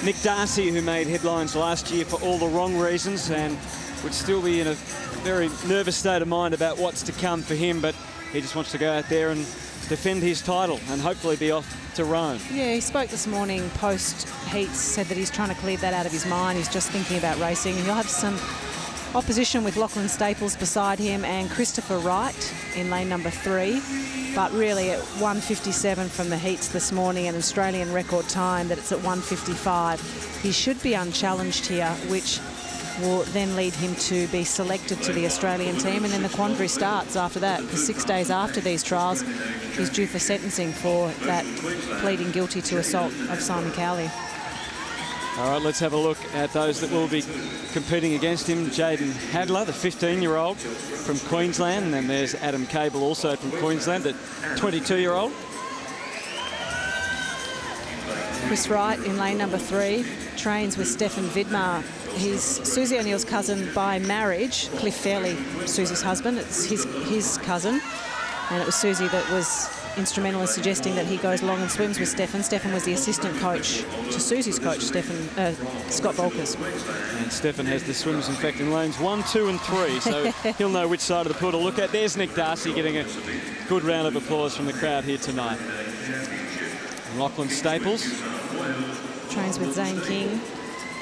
Nick Darcy, who made headlines last year for all the wrong reasons and would still be in a very nervous state of mind about what's to come for him, but he just wants to go out there and defend his title and hopefully be off to Rome. Yeah, he spoke this morning post-heats, said that he's trying to clear that out of his mind. He's just thinking about racing. He'll have some opposition with Lachlan Staples beside him and Christopher Wright in lane number 3. But really at 1:57 from the heats this morning, an Australian record time, that it's at 1:55. He should be unchallenged here, which will then lead him to be selected to the Australian team, and then the quandary starts after that, because 6 days after these trials, he's due for sentencing for that pleading guilty to assault of Simon Cowley. All right, let's have a look at those that will be competing against him. Jaden Hadler, the 15-year-old from Queensland, and then there's Adam Cable, also from Queensland, the 22-year-old. Chris Wright in lane number 3 trains with Stefan Vidmar. He's Susie O'Neill's cousin by marriage. Cliff Fairley, Susie's husband. It's his cousin, and it was Susie that was instrumental in suggesting that he goes along and swims with Stefan. Stefan was the assistant coach to Susie's coach, Scott Volkers. And Stefan has the swimmers, in fact, in lanes 1, 2 and 3, so he'll know which side of the pool to look at. There's Nick Darcy getting a good round of applause from the crowd here tonight. And Lachlan Staples trains with Zane King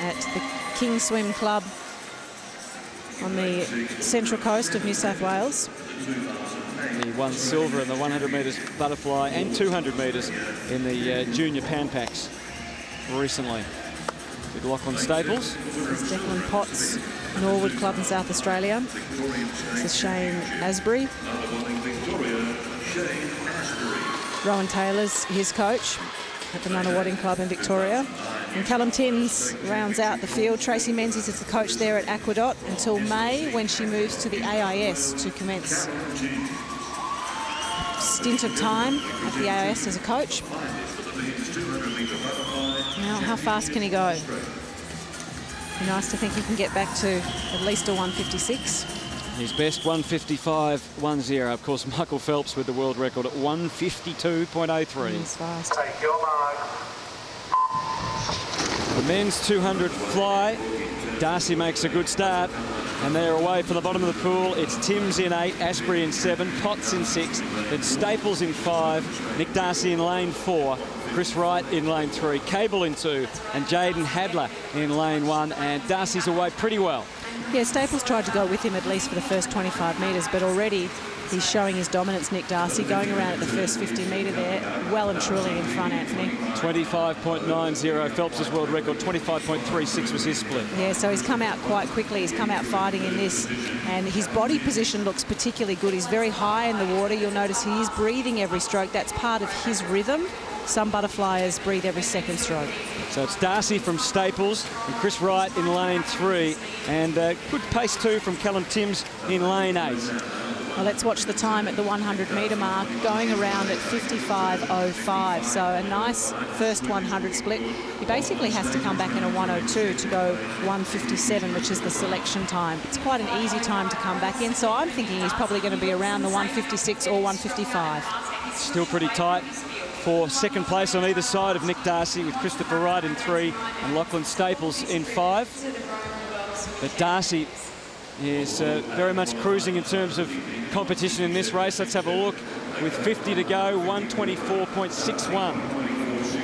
at the King Swim Club on the central coast of New South Wales. He won silver in the 100 metres butterfly and 200 metres in the junior Pan Pacs recently. With Lachlan Staples. This is Declan Potts, Norwood Club in South Australia. This is Shane Asbury. Rowan Taylor's his coach at the Nunawading Club in Victoria. And Callum Timms rounds out the field. Tracy Menzies is the coach there at Aquadot until May, when she moves to the AIS to commence a stint of time at the AIS as a coach. Now, how fast can he go? Be nice to think he can get back to at least a 1:56. His best 1:55.10. Of course, Michael Phelps with the world record at 1:52.03. He's fast. Take your mark. The men's 200 fly. Darcy makes a good start, and they're away from the bottom of the pool. It's Timms in 8, Asbury in 7, Potts in 6, then Staples in 5, Nick Darcy in lane 4, Chris Wright in lane 3, Cable in 2, and Jaden Hadler in lane 1, and Darcy's away pretty well. Yeah, Staples tried to go with him at least for the first 25 metres, but already he's showing his dominance, Nick Darcy, going around at the first 50 metre there, well and truly in front, Anthony. 25.90, Phelps' world record, 25.36 was his split. Yeah, so he's come out quite quickly. He's come out fighting in this, and his body position looks particularly good. He's very high in the water. You'll notice he is breathing every stroke. That's part of his rhythm. Some butterflyers breathe every second stroke. So it's Darcy from Staples and Chris Wright in lane 3, and good pace too from Callum Timms in lane 8. Well, let's watch the time at the 100 metre mark, going around at 55.05. So a nice first 100 split. He basically has to come back in a 1:02 to go 1:57, which is the selection time. It's quite an easy time to come back in. So I'm thinking he's probably going to be around the 1:56 or 1:55. Still pretty tight for second place on either side of Nick Darcy, with Christopher Wright in 3 and Lachlan Staples in 5. But Darcy is very much cruising in terms of competition in this race. Let's have a look. With 50 to go, 1:24.61.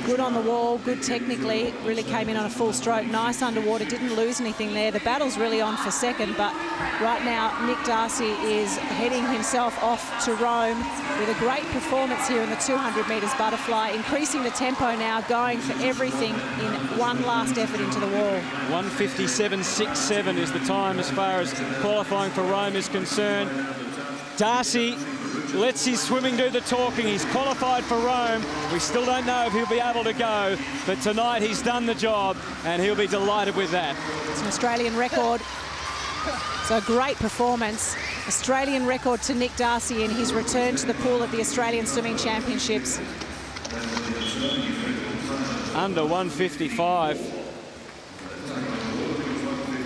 Good on the wall, good technically, really came in on a full stroke, nice underwater, didn't lose anything there. The battle's really on for second, but right now Nick Darcy is heading himself off to Rome with a great performance here in the 200 metres butterfly, increasing the tempo now, going for everything in one last effort into the wall. 1:57.67 is the time as far as qualifying for Rome is concerned. Darcy lets his swimming do the talking. He's qualified for Rome. We still don't know if he'll be able to go, but tonight he's done the job, and he'll be delighted with that. It's an Australian record. So a great performance. Australian record to Nick Darcy in his return to the pool at the Australian Swimming Championships. Under 1:55.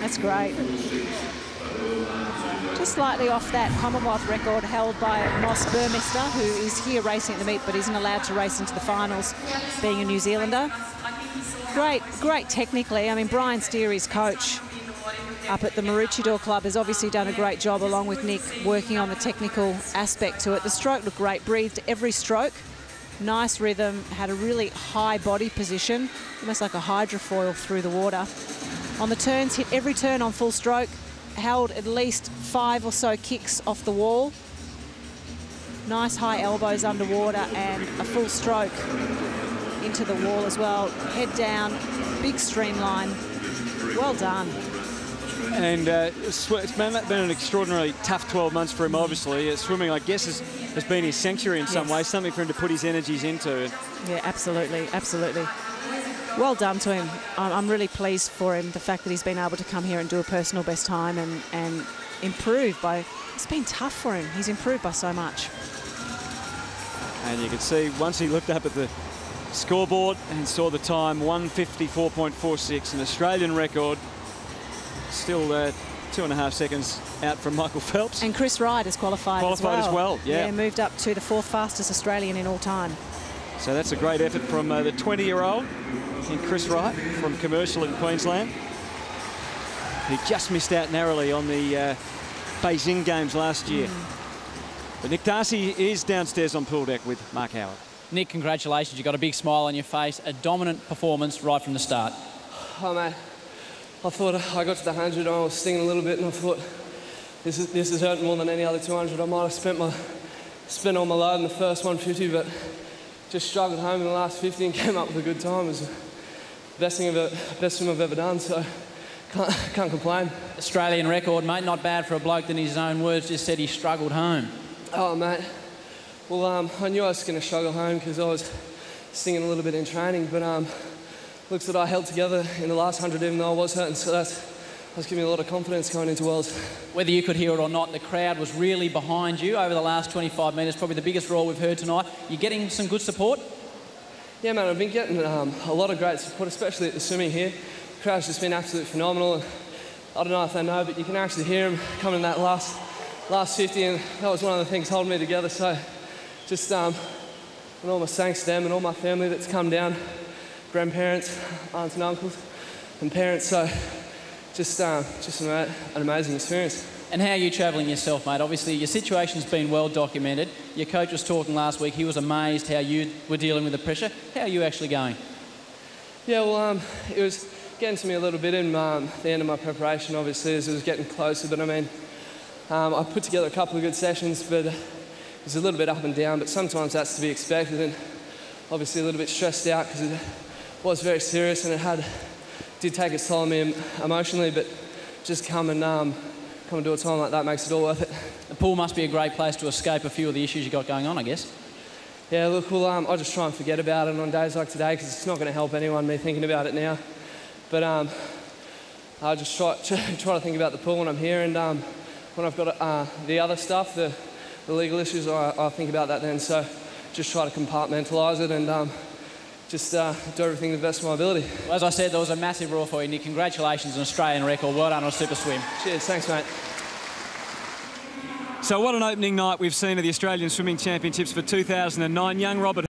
That's great. Just slightly off that Commonwealth record held by Moss Burmester, who is here racing at the meet but isn't allowed to race into the finals, being a New Zealander. Great technically. I mean, Brian Steery's coach up at the Maroochydore Club has obviously done a great job, along with Nick, working on the technical aspect to it. The stroke looked great, breathed every stroke. Nice rhythm, had a really high body position, almost like a hydrofoil through the water. On the turns, hit every turn on full stroke, held at least 5 or so kicks off the wall. Nice high elbows underwater and a full stroke into the wall as well. Head down, big streamline. Well done. And it's been an extraordinarily tough 12 months for him, obviously. Swimming, I guess, has been his sanctuary in some ways, something for him to put his energies into. Yeah, absolutely, absolutely. Well done to him. I'm really pleased for him, the fact that he's been able to come here and do a personal best time and improve by... It's been tough for him. He's improved by so much. And you can see, once he looked up at the scoreboard and saw the time, 1:54.46, an Australian record. Still 2.5 seconds out from Michael Phelps. And Chris Wright has qualified as well. Yeah, moved up to the 4th fastest Australian in all time. So that's a great effort from the 20-year-old in Chris Wright from Commercial in Queensland. He just missed out narrowly on the Beijing Games last year. But Nick Darcy is downstairs on pool deck with Mark Howard. Nick, congratulations. You've got a big smile on your face. A dominant performance right from the start. Oh, mate. I thought I got to the 100 and I was stinging a little bit, and I thought this is hurting more than any other 200. I might have spent all my load in the first 150, but just struggled home in the last 50 and came up with a good time. It was the best swim I've ever done, so can't complain. Australian record, mate. Not bad for a bloke that in his own words just said he struggled home. Oh, mate. Well, I knew I was going to struggle home because I was stinging a little bit in training, but looks that I held together in the last 100 even though I was hurting, so that's giving me a lot of confidence going into Worlds. Whether you could hear it or not, the crowd was really behind you over the last 25 metres, probably the biggest roar we've heard tonight. You're getting some good support? Yeah, man, I've been getting a lot of great support, especially at the swimming here. The crowd's just been absolutely phenomenal. And I don't know if they know, but you can actually hear them coming in that last 50, and that was one of the things holding me together. So just and all my thanks to them and all my family that's come down, grandparents, aunts and uncles and parents. So just an amazing experience. And how are you travelling yourself, mate? Obviously, your situation's been well documented. Your coach was talking last week. He was amazed how you were dealing with the pressure. How are you actually going? Yeah, well, it was getting to me a little bit in the end of my preparation, obviously, as it was getting closer. But, I mean, I put together a couple of good sessions, but it was a little bit up and down. But sometimes that's to be expected, and obviously a little bit stressed out because it was very serious and it did take its toll on me emotionally. But just come and do a time like that makes it all worth it. The pool must be a great place to escape a few of the issues you got going on, I guess. Yeah, look, well, I just try and forget about it on days like today because it's not going to help anyone, me thinking about it now. But I just try to think about the pool when I'm here, and when I've got the other stuff, the legal issues, I think about that then. So just try to compartmentalise it and just do everything to the best of my ability. Well, as I said, there was a massive roar for you, Nick. Congratulations on Australian record. Well done on a super swim. Cheers, thanks, mate. So what an opening night we've seen of the Australian Swimming Championships for 2009. Young Robert